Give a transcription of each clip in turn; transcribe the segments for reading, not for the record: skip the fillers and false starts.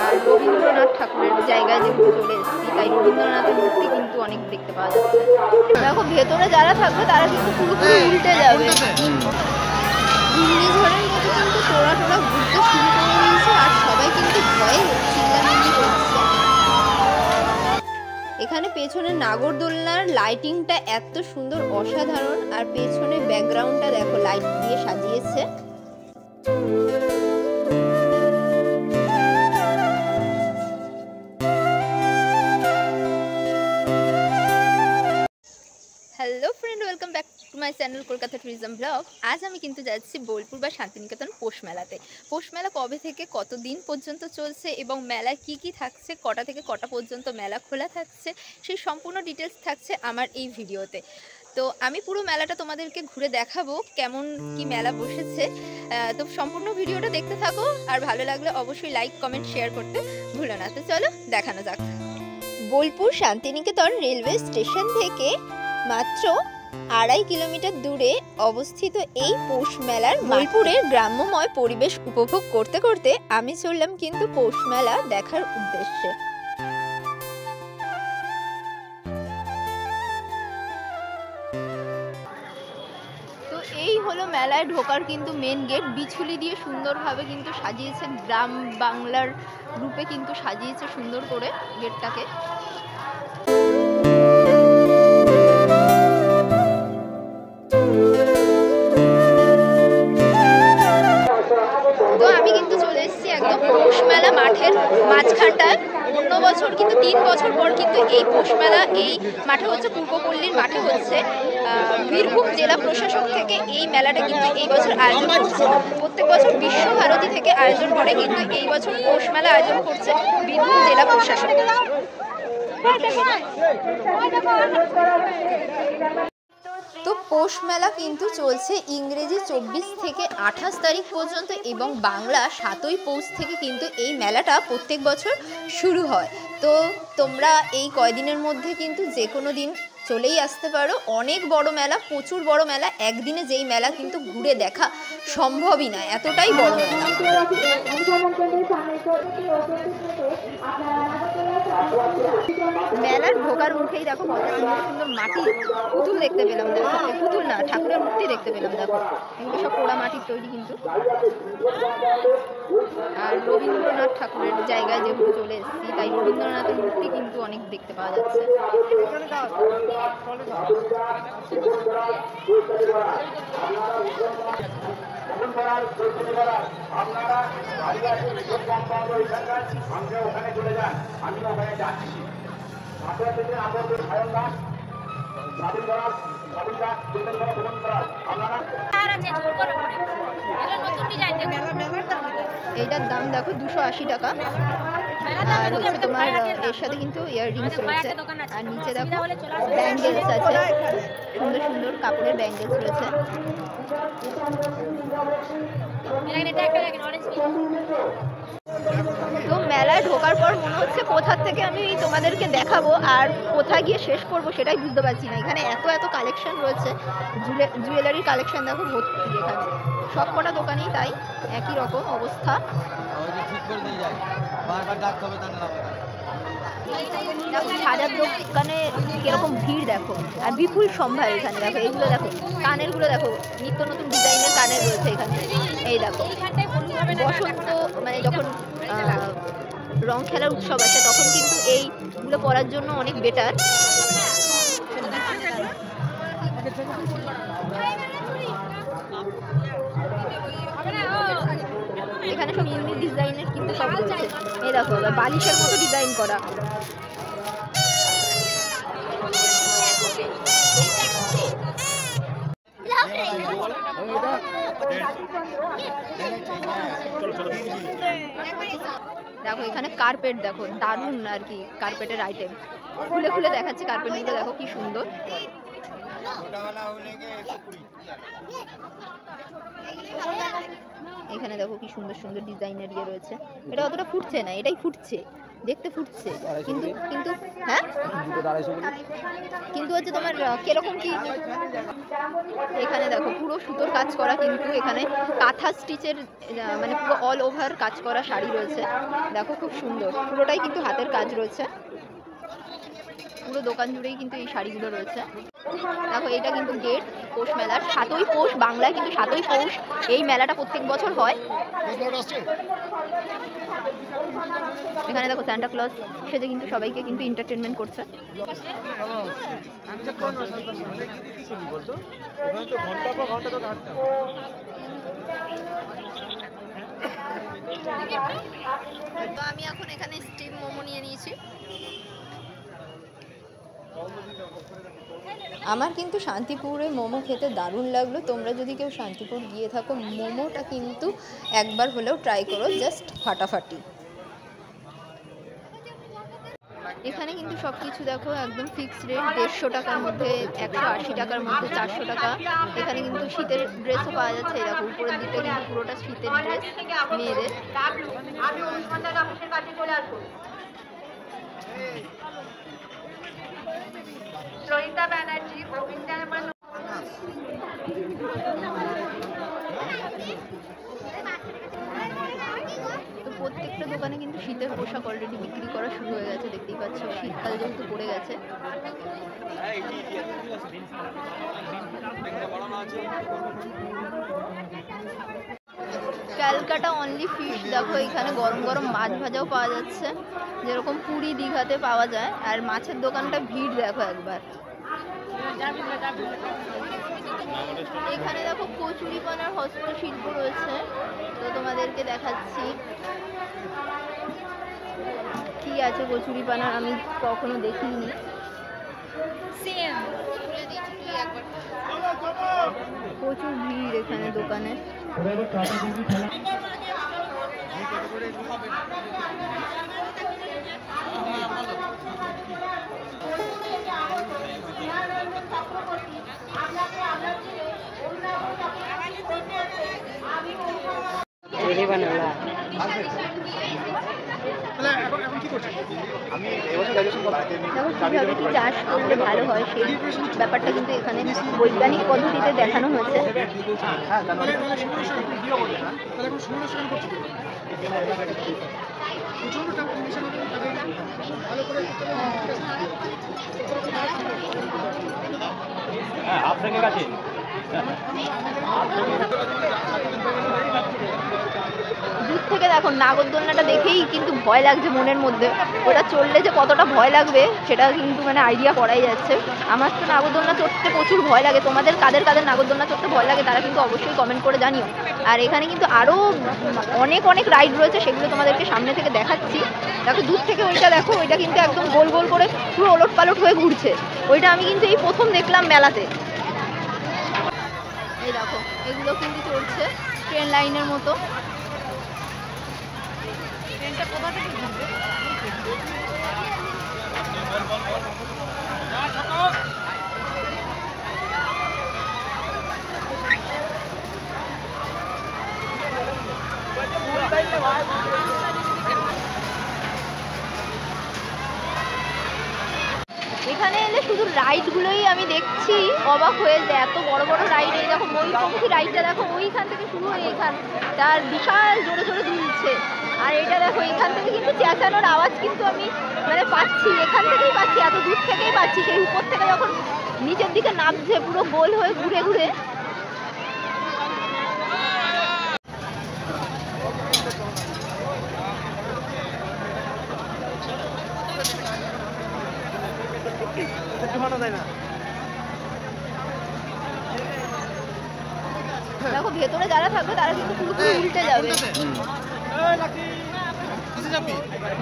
আর রবীন্দ্রনাথ ঠাকুরের জায়গায় যেহেতু চলে এসেছি, তাই রবীন্দ্রনাথের মূর্তি কিন্তু অনেক দেখতে পাওয়া যাচ্ছে। দেখো ভেতরে যারা থাকবে তারা কিন্তু পুরোপুরি উল্টে যাবে। ঘূর্ণিঝড়ের মতো কিন্তু টোরা ঘুরতে শুরু করে দিয়েছে, আর সবাই কিন্তু ভয়ে চিল্লামিল্লি করছে। এখানে পেছনে নাগরদোলনার লাইটিংটা এত সুন্দর, অসাধারণ। আর পেছনে ব্যাকগ্রাউন্ডটা দেখো লাইট দিয়ে সাজিয়েছে। Hello friend, welcome back to my channel Kolkata tourism blog. আজ আমি কিন্তু যাচ্ছি বোলপুর বা শান্তিনিকেতন পৌষ মেলাতে। পৌষ মেলা কবে থেকে কত দিন পর্যন্ত চলছে এবং মেলায় কি কি থাকছে, কটা থেকে কটা পর্যন্ত মেলা খোলা থাকছে, সেই সম্পূর্ণ ডিটেলস থাকছে আমার এই ভিডিওতে। তো আমি পুরো মেলাটা তোমাদেরকে ঘুরে দেখাবো কেমন কি মেলা বসেছে। তো সম্পূর্ণ ভিডিওটা দেখতে থাকো, আর ভালো লাগলে অবশ্যই লাইক কমেন্ট শেয়ার করতে ভুলো না। তো চলো দেখানো যাক। বোলপুর শান্তিনিকেতন রেলওয়ে স্টেশন থেকে মাত্র 2.5 কিলোমিটার দূরে অবস্থিত এই পৌষ মেলার বোলপুরের গ্রাম্যময় পরিবেশ উপভোগ করতে করতে আমি চললাম কিন্তু পৌষ মেলা দেখার উদ্দেশ্যে। তো এই হলো মেলায় ঢোকার কিন্তু মেন গেট। বিছুলি দিয়ে সুন্দরভাবে কিন্তু সাজিয়েছে, গ্রাম বাংলার রূপে কিন্তু সাজিয়েছে সুন্দর করে গেটটাকে। তো আমি কিন্তু চলে এসেছি একদম পৌষ মেলা মাঠের মাঝখানটায়। অন্য বছর কিন্তু 3 বছর পর কিন্তু এই পৌষ মেলা এই মাঠে হচ্ছে, পূর্বপল্লীর মাঠে হচ্ছে। বীরভূম জেলা প্রশাসক থেকে এই মেলাটা কিন্তু এই বছর আয়োজন করছে। প্রত্যেক বছর বিশ্বভারতী থেকে আয়োজন করে, কিন্তু এই বছর পৌষ মেলা আয়োজন করছে বীরভূম জেলা প্রশাসক। তো পৌষ মেলা কিন্তু চলছে ইংরেজি 24 থেকে 28 তারিখ পর্যন্ত এবং বাংলা 7ই পৌষ থেকে কিন্তু এই মেলাটা প্রত্যেক বছর শুরু হয়। তো তোমরা এই কয়দিনের মধ্যে কিন্তু যে কোনো দিন চলেই আসতে পারো। অনেক বড় মেলা, প্রচুর বড় মেলা। একদিনে যেই মেলা কিন্তু ঘুরে দেখা সম্ভবই না, এতটাই বড় মেলা। মেলার ঢোকার মুখেই দেখো কত সুন্দর সুন্দর মাটি পুতুল দেখতে পেলাম। দেখো পুতুল না, ঠাকুরের মূর্তি দেখতে পেলাম। দেখো এগুলো সব পোড়া মাটির তৈরি কিন্তু। আর রবীন্দ্রনাথ ঠাকুরের জায়গায় যেহেতু চলে এসেছি, তাই রবীন্দ্রনাথের মূর্তি কিন্তু অনেক দেখতে পাওয়া যাচ্ছে। এইটার দাম দেখো 280 টাকা। আর হচ্ছে তোমার এর সাথে কিন্তু ইয়াররিংস রয়েছে। আর নিচে দেখো ব্যাঙ্গেলস আছে, সুন্দর সুন্দর কাপড়ের ব্যাঙ্গেলস রয়েছে। তো মেলায় ঢোকার পর মনে হচ্ছে কোথা থেকে আমি তোমাদেরকে দেখাবো আর কোথায় গিয়ে শেষ করবো সেটাই বুঝতে পারছি না। এখানে এত এত কালেকশন রয়েছে, জুয়েলারির কালেকশন দেখো ভর্তি। এখানে সব কটা দোকানেই তাই একই রকম অবস্থা। সাজার দোকানে কিরকম ভিড় দেখো, আর বিপুল সম্ভার এখানে। দেখো এইগুলো দেখো, কানের গুলো দেখো, নিত্য নতুন ডিজাইনের কানের রয়েছে এখানে। এই দেখো বসন্ত মানে যখন রং খেলার উৎসব আছে তখন কিন্তু এইগুলো পরার জন্য অনেক বেটার। এখানে সব ইউনিক ডিজাইনের কিন্তু সব রয়েছে। এই দেখো বালিশের মতো ডিজাইন করা। দেখো এখানে কার্পেট দেখো, দারুণ আর কি কার্পেটের আইটেম। খুলে খুলে দেখাচ্ছি কার্পেটগুলো, দেখো কি সুন্দর। এখানে দেখো কি সুন্দর সুন্দর ডিজাইনের ইয়ে রয়েছে। এটা অতটা ফুটছে না, এটাই ফুটছে। দেখতে ফুটছে, কিন্তু কিন্তু হ্যাঁ কিন্তু হচ্ছে তোমার কিরকম কি, এখানে দেখো পুরো সুতোর কাজ করা, কিন্তু এখানে কাঁথা স্টিচের মানে পুরো অল ওভার কাজ করা শাড়ি রয়েছে। দেখো খুব সুন্দর, পুরোটাই কিন্তু হাতের কাজ রয়েছে, পুরো দোকান জুড়েই কিন্তু এই শাড়িগুলো রয়েছে। দেখো এটা কিন্তু গেট পৌষ মেলার, 7ই পৌষ বাংলায় কিন্তু 7ই পৌষ এই মেলাটা প্রত্যেক বছর হয়। এখানে দেখো স্যান্টা ক্লজ সেজে কিন্তু সবাইকে কিন্তু এন্টারটেনমেন্ট করছে। তো আমি এখন এখানে স্টিম মোমো নিয়ে নিয়েছি। আমার কিন্তু শান্তিপুরে মোমো খেতে দারুণ লাগলো। তোমরা যদি কেউ শান্তিপুর গিয়ে থাকো, মোমোটা কিন্তু একবার হলেও ট্রাই করো, জাস্ট ফাটাফাটি। এখানে কিন্তু সব কিছু দেখো একদম ফিক্সড রেট, 150 টাকার মধ্যে, 180 টাকার মধ্যে, 400 টাকা। এখানে কিন্তু শীতের ড্রেসও পাওয়া যাচ্ছে। এরকম উপরের দিকটা কিন্তু পুরোটা শীতের ড্রেস মেয়েদের। রোহিতা ব্যানার্জি তো প্রত্যেকটা দোকানে কিন্তু শীতের পোশাক অলরেডি বিক্রি করা শুরু হয়ে গেছে, দেখতেই পাচ্ছ। শীতকাল যেহেতু পড়ে গেছে। ক্যালকাটা অনলি ফিশ, দেখো এখানে গরম গরম মাছ ভাজাও পাওয়া যাচ্ছে, যেরকম পুরী দীঘাতে পাওয়া যায়। আর মাছের দোকানটা ভিড় দেখো একবার। এখানে দেখো কচুরিপানার হস্তশিল্প রয়েছে, তো তোমাদেরকে দেখাচ্ছি কি আছে কচুরিপানার, আমি কখনো দেখিনি। প্রচুর ভিড় এখানে দোকানে। কিভাবে কি চাষ করলে ভালো হয় সেই ব্যাপারটা কিন্তু এখানে বৈজ্ঞানিক পদ্ধতিতে দেখানো হয়েছে। আপনাকে কাছে দূর থেকে দেখো নাগরদোলনাটা দেখেই কিন্তু ভয় লাগছে মনের মধ্যে। ওটা চললে যে কতটা ভয় লাগবে সেটা কিন্তু মানে আইডিয়া করাই যাচ্ছে। আমার তো নাগরদোলনা চড়তে প্রচুর ভয় লাগে। তোমাদের কাদের কাদের নাগরদোলনা চড়তে ভয় লাগে তারা কিন্তু অবশ্যই কমেন্ট করে জানিও। আর এখানে কিন্তু আরও অনেক অনেক রাইড রয়েছে, সেগুলো তোমাদেরকে সামনে থেকে দেখাচ্ছি। দেখো দূর থেকে ওইটা দেখো, ওইটা কিন্তু একদম গোল গোল করে পুরো ওলট পালট হয়ে ঘুরছে। ওইটা আমি কিন্তু এই প্রথম দেখলাম মেলাতে। এই দেখো এগুলো কিন্তু চলছে ট্রেন লাইনের মতো। ট্রেনটা কোথা থেকে ঘুরবে? এখানে এলে শুধু রাইডগুলোই আমি দেখছি, অবাক হয়ে যায়। এত বড় বড় রাইড, এই দেখো ময়ূরপঙ্খী রাইডটা দেখো ওইখান থেকে শুরু হয়ে এখান, তার বিশাল জোরে জোরে দুলছে। আর এটা দেখো এখান থেকে কিন্তু চেঁচানোর আওয়াজ কিন্তু আমি মানে পাচ্ছি, এখান থেকেই পাচ্ছি, এত দূর থেকেই পাচ্ছি। সেই উপর থেকে যখন নিচের দিকে নামছে পুরো গোল হয়ে ঘুরে ঘুরে। দেখো ভেতরে যারা থাকবে তারা কিন্তু পুরোপুরি উল্টে যাবে।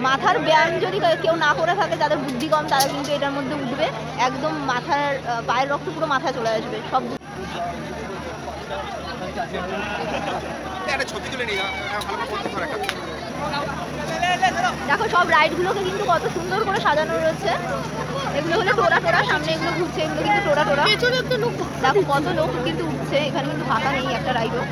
মাথার ব্যায়াম যদি কেউ না করে থাকে, যাদের বুদ্ধি কম, তারা কিন্তু এটার মধ্যে উঠবে, একদম মাথার পায়ের রক্ত পুরো মাথায় চলে আসবে সব। দেখো সব রাইডগুলোকে কিন্তু কত সুন্দর করে সাজানো রয়েছে। এগুলো হলো টোরা টোরা, সামনে এগুলো ঘুরছে, এগুলো কিন্তু টোরা টোরা। দেখো কত লোক কিন্তু উঠছে, এখানে কিন্তু ফাঁকা নেই একটা রাইডও।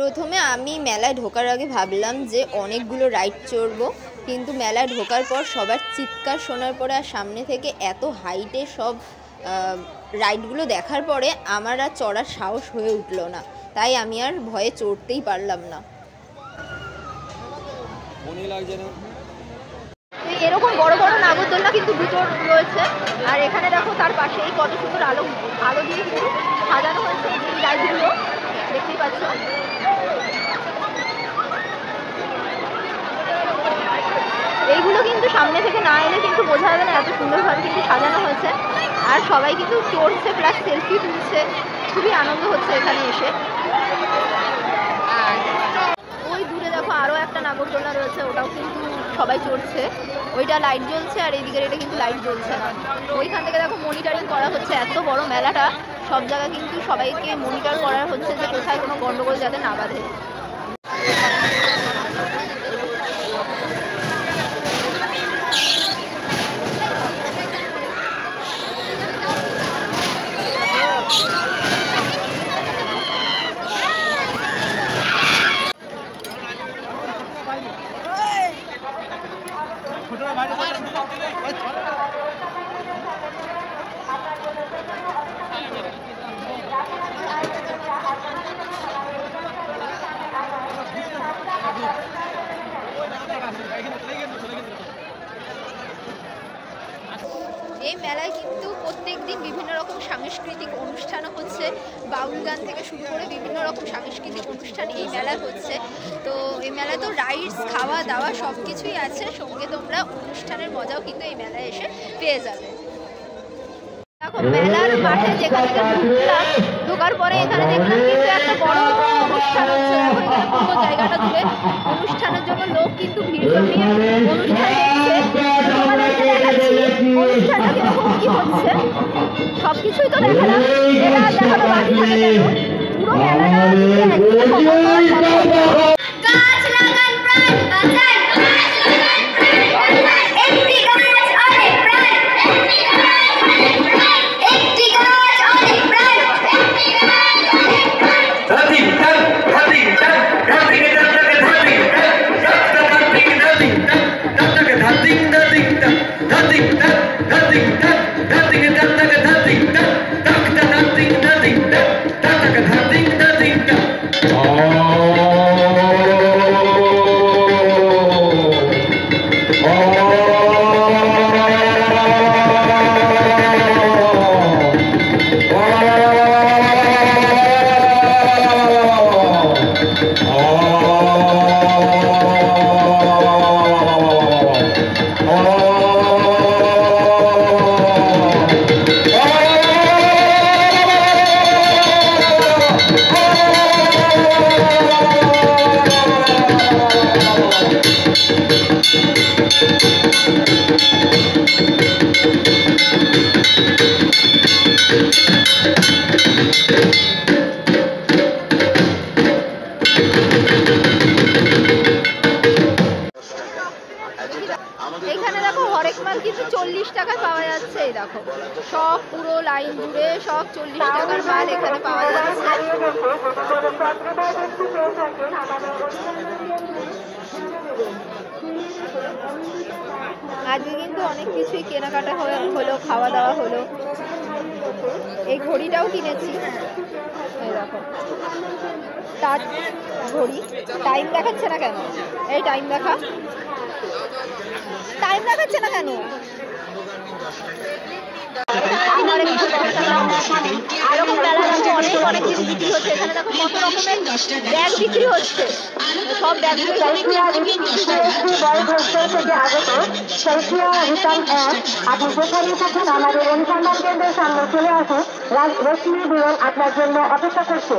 প্রথমে আমি মেলায় ঢোকার আগে ভাবলাম যে অনেকগুলো রাইড চড়বো, কিন্তু মেলায় ঢোকার পর সবার চিৎকার শোনার পরে আর সামনে থেকে এত হাইটে সব রাইডগুলো দেখার পরে আমার আর চড়ার সাহস হয়ে উঠলো না, তাই আমি আর ভয়ে চড়তেই পারলাম না। এরকম বড় বড় নাগরদোলনা কিন্তু দুটো রয়েছে, আর এখানে দেখো তার পাশেই কত সুন্দর আলো আলো দিয়ে কিন্তু সাজানো হয়েছে এই রাইডগুলো, দেখতেই পাচ্ছ। এইগুলো কিন্তু সামনে থেকে না এলে কিন্তু বোঝা যাবে না, এত সুন্দরভাবে কিন্তু সাজানো হয়েছে, আর সবাই কিন্তু চড়ছে প্লাস সেলফি তুলছে, খুবই আনন্দ হচ্ছে এখানে এসে। ওই দূরে দেখো আরও একটা নাগরদোলনা রয়েছে, ওটাও কিন্তু সবাই চড়ছে, ওইটা লাইট জ্বলছে আর এইদিকের এটা কিন্তু লাইট জ্বলছে না। ওইখান থেকে দেখো মনিটরিং করা হচ্ছে, এত বড় মেলাটা সব জায়গায় কিন্তু সবাইকে মনিটর করা হচ্ছে যে কোথায় কোনো গন্ডগোল যাতে না বাঁধে। এই মেলায় কিন্তু প্রত্যেক দিন বিভিন্ন রকম সাংস্কৃতিক অনুষ্ঠানও হচ্ছে, বাউল গান থেকে শুরু করে বিভিন্ন রকম সাংস্কৃতিক অনুষ্ঠান এই মেলায় হচ্ছে। তো এই মেলায় তো রাইডস, খাওয়া দাওয়া সব কিছুই আছে, সঙ্গে তোমরা অনুষ্ঠানের মজাও কিন্তু এই মেলায় এসে পেয়ে যাবে। দেখো মেলার মাঠে যেখানে ঢুকলাম, ঢোকার পরে এখানে দেখলাম কিন্তু একটা বড় অনুষ্ঠান হচ্ছে, এখানে পুরো জায়গাটা জুড়ে অনুষ্ঠানের জন্য লোক কিন্তু ভিড় জমিয়ে অনুষ্ঠান দেখছে। তোমাদেরকে দেখাচ্ছি অনুষ্ঠানটা কিরকম কি হচ্ছে, সবকিছুই তো দেখালাম, এটা দেখানো বাকি থাকে কেন, পুরো মেলাটা এখানে দেখো হরেক মাল কিন্তু 40 টাকায় পাওয়া যাচ্ছে। এই দেখো সব পুরো লাইন জুড়ে সব 40 টাকার মাল এখানে পাওয়া যাচ্ছে। আজকে কিন্তু অনেক কিছুই কেনাকাটা হলো, খাওয়া দাওয়া হলো। এই ঘড়িটাও কিনেছি, এই দেখো তার ঘড়ি। টাইম দেখাচ্ছে না কেন? এই টাইম দেখাচ্ছে না কেন? এরকম মেলা দেখো অনেক কিছু বিক্রি হচ্ছে। এখানে দেখো কত রকমের ব্যাগ বিক্রি হচ্ছে, সব ব্যাগগুলো আপনি যেখানে থাকুন আমাদের অনুসন্ধান কেন্দ্রের সামনে চলে আসুন। রশ্মি বিরল আপনার জন্য অপেক্ষা করছে।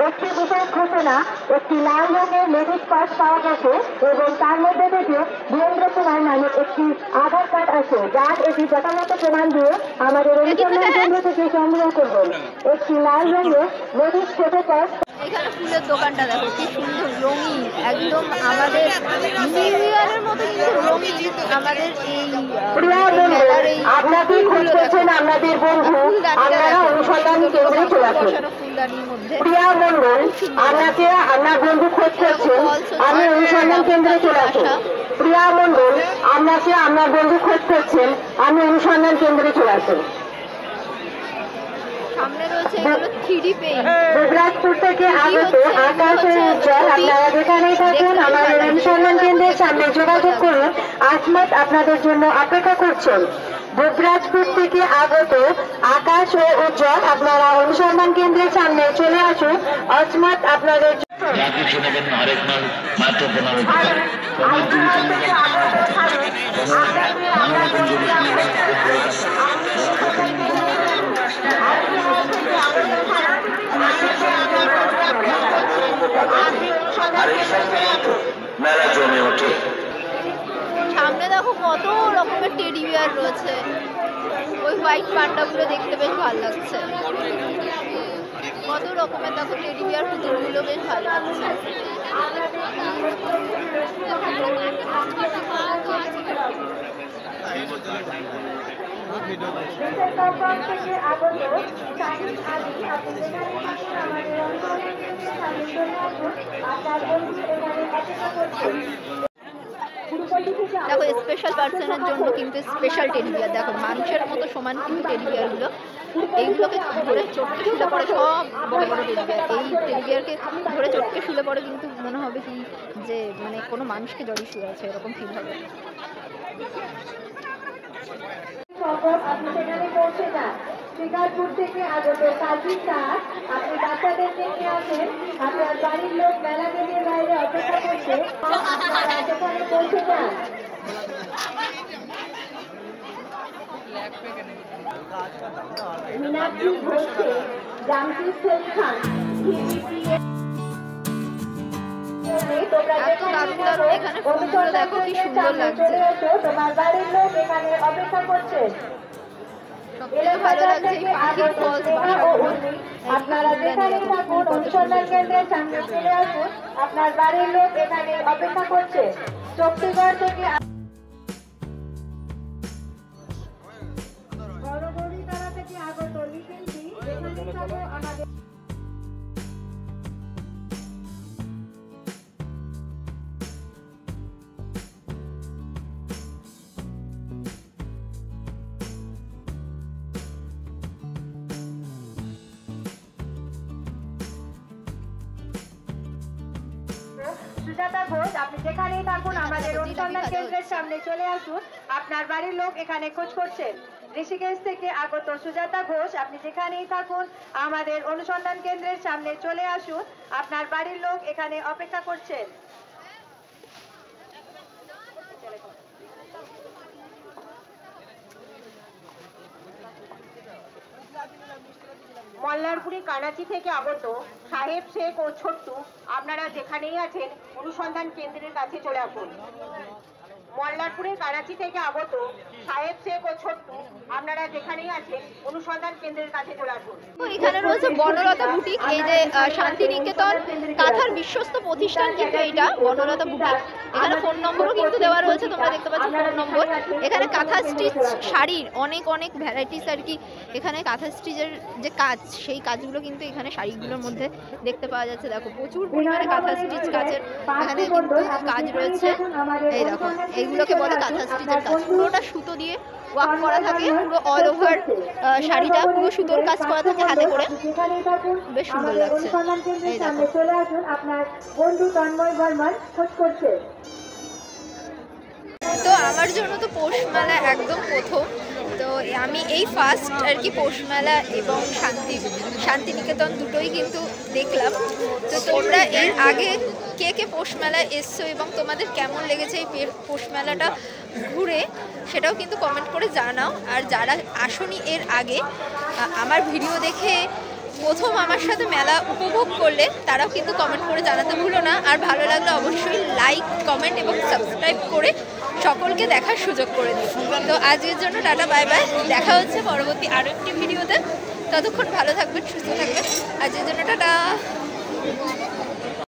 একটি বিশেষ ঘোষণা, একটি লাল রঙের লেডিস পার্স পাওয়া গেছে এবং তার মধ্যে থেকে বীরেন্দ্র কুমার নামে একটি আধার কার্ড আছে, যার এটি যথাযথ প্রমাণ দিয়ে আমাদের অনুসন্ধান কেন্দ্র থেকে সংগ্রহ করবেন। একটি লাল রঙের লেডিস ছোটো পার্স। এখানে ফুলের দোকানটা দেখো কি সুন্দর রঙিন, একদম আমাদের নিউ ইয়ারের মতো কিন্তু রঙিন। আমাদের এই আপনাদের খুঁজতেছেন আমাদের বন্ধু, আপনারা অনুসন্ধান কেন্দ্রে চলে আসুন। ফুলদানির মধ্যে প্রিয়া মন্ডল, আপনাকে আপনার বন্ধু খোঁজ করছেন, আমি অনুসন্ধান কেন্দ্রে চলে আসুন। প্রিয়া মন্ডল, আপনাকে আপনার বন্ধু খোঁজ করছেন, আমি অনুসন্ধান কেন্দ্রে চলে আসুন। সামনে রয়েছে এগুলো 3D পেইন্ট। দুবরাজপুর থেকে আগত আকাশের উজ্জ্বল, আপনারা যেখানেই থাকুন আমাদের অনুসন্ধান কেন্দ্রের সামনে যোগাযোগ করুন। আজমত আপনাদের জন্য অপেক্ষা করছেন। দুবরাজপুর থেকে আগত আকাশ ও উজ্জ্বল, আপনারা অনুসন্ধান কেন্দ্রের সামনে চলে আসুন। আজমত আপনাদের জাতি শুনেবেন আরেক মাস মাত্র 15 টাকা। মেলা জমে ওঠে। সামনে দেখো কত রকমের টেডি বিয়ার রয়েছে, ওই হোয়াইট পান্ডাগুলো দেখতে বেশ ভালো লাগছে। কত রকমের দেখো টেডি বিয়ার পুতুলগুলো বেশ ভালো লাগছে। দেখো স্পেশাল পার্সনের জন্য কিন্তু স্পেশাল টেডি বিয়ার, দেখো মানুষের মতো সমান কিন্তু টেডি বিয়ারগুলো, এইগুলোকে ধরে চটকে শুলে পড়ে সব বড় বড় টেডি বিয়ার। এই টেডি বিয়ারকে ধরে চটকে শুলে পড়ে কিন্তু মনে হবে কি যে মানে কোনো মানুষকে জড়িয়ে শুয়ে আছে, এরকম ফিল হবে। আপনি সেখানে পৌঁছে যান। শিকারপুর থেকে আগত কাজী স্যার, আপনি বাচ্চাদেরকে নিয়ে আসেন, আপনার বাড়ির লোক মেলা গেটের বাইরে অপেক্ষা করছে, আপনারা সেখানে পৌঁছে যান। মীনাক্ষী ঘোষকে, জামশিদ সেন খান, এত দারুণ দারুণ এখানে ফুলগুলো দেখো কি সুন্দর লাগছে। তোমার বাড়ির লোক এখানে অপেক্ষা করছে। সবথেকে ভালো লাগছে এই পাখির ফলস বাসাগুলো। আপনারা যেখানে থাকুন অনুসন্ধান কেন্দ্রের সামনে চলে আসুন, আপনার বাড়ির লোক এখানে অপেক্ষা করছে। শক্তিগড় থেকে বড়গড়িপাড়া থেকে আগত লিপিনটি, যেখানে থাকো আমাদের সুজাতা ঘোষ, আপনি যেখানেই থাকুন আমাদের অনুসন্ধান কেন্দ্রের সামনে চলে আসুন, আপনার বাড়ির লোক এখানে খোঁজ করছেন। ঋষিকেশ থেকে আগত সুজাতা ঘোষ, আপনি যেখানেই থাকুন আমাদের অনুসন্ধান কেন্দ্রের সামনে চলে আসুন, আপনার বাড়ির লোক এখানে অপেক্ষা করছেন। মল্লারপুরে কানাচি থেকে আগত সাহেব শেখ ও ছোট্টু, আপনারা যেখানেই আছেন অনুসন্ধান কেন্দ্রের কাছে চলে আসুন। মল্লারপুরের কানাচি থেকে আগত সাহেব শেখ ও ছোট্টু, আপনারা যেখানেই আছেন অনুসন্ধান কেন্দ্রের কাছে চলে আসুন। এখানে রয়েছে বনলতা বুটিক, এই যে শান্তিনিকেতন কাঁথার বিশ্বস্ত প্রতিষ্ঠান কিন্তু এইটা বনলতা বুটিক। এখানে ফোন নম্বরও কিন্তু দেওয়া রয়েছে, তোমরা দেখতে পাচ্ছ ফোন নম্বর। এখানে কাঁথা স্টিচ শাড়ির অনেক অনেক ভ্যারাইটিস আর কি। এখানে কাঁথা স্টিচের যে কাজ, সেই কাজগুলো কিন্তু এখানে শাড়িগুলোর মধ্যে দেখতে পাওয়া যাচ্ছে। দেখো প্রচুর পরিমাণে কাঁথা স্টিচ কাজের এখানে কিন্তু কাজ রয়েছে। এই দেখো এইগুলোকে বলে কাঁথা স্টিচের কাজ, পুরোটা সুতো দিয়ে ওয়ার্ক করা থাকে, পুরো অল ওভার শাড়িটা পুরো সুতোর কাজ করা থাকে হাতে করে, বেশ সুন্দর লাগছে। এই দেখো চলে আসুন, আপনার বন্ধু তন্ময় বর্মন খোঁজ করছে। তো আমার জন্য তো পৌষ মেলা একদম প্রথম, তো আমি এই ফার্স্ট আর কি পৌষ মেলা এবং শান্তিনিকেতন দুটোই কিন্তু দেখলাম। তো তোমরা এর আগে কে কে পৌষ মেলায় এসছো এবং তোমাদের কেমন লেগেছে এই পৌষ মেলাটা ঘুরে, সেটাও কিন্তু কমেন্ট করে জানাও। আর যারা আসোনি এর আগে, আমার ভিডিও দেখে প্রথম আমার সাথে মেলা উপভোগ করলে তারাও কিন্তু কমেন্ট করে জানাতে ভুলো না। আর ভালো লাগলে অবশ্যই লাইক, কমেন্ট এবং সাবস্ক্রাইব করে সকলকে দেখার সুযোগ করে দিই। তো আজকের জন্য টাটা, বাই বাই, দেখা হচ্ছে পরবর্তী আরও একটি ভিডিওতে। ততক্ষণ ভালো থাকবেন, সুস্থ থাকবেন। আজকের জন্য টাটা।